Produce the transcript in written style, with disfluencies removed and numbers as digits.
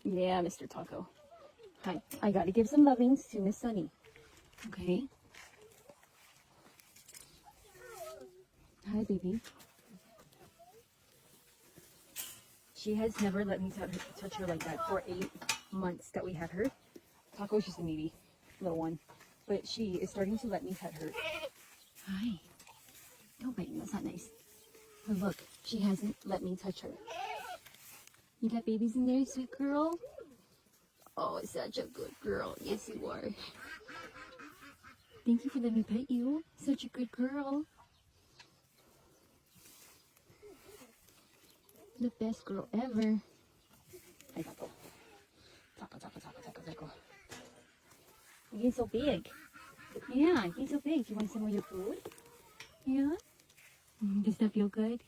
Yeah, Mr. Taco. Hi. I gotta give some lovings to Miss Sunny. Okay. Hi, baby. She has never let me touch her like that for 8 months that we had her. Taco's just a needy little one. But she is starting to let me pet her. Hi. Don't bite me. That's not nice. But look, she hasn't let me touch her. You got babies in there, sweet girl? Oh, such a good girl. Yes, you are. Thank you for letting me pet you. Such a good girl. The best girl ever. Hi, Taco. Taco, Taco, Taco, Taco, Taco. You're getting so big. Yeah, you're so big. Do you want some of your food? Yeah? Does that feel good?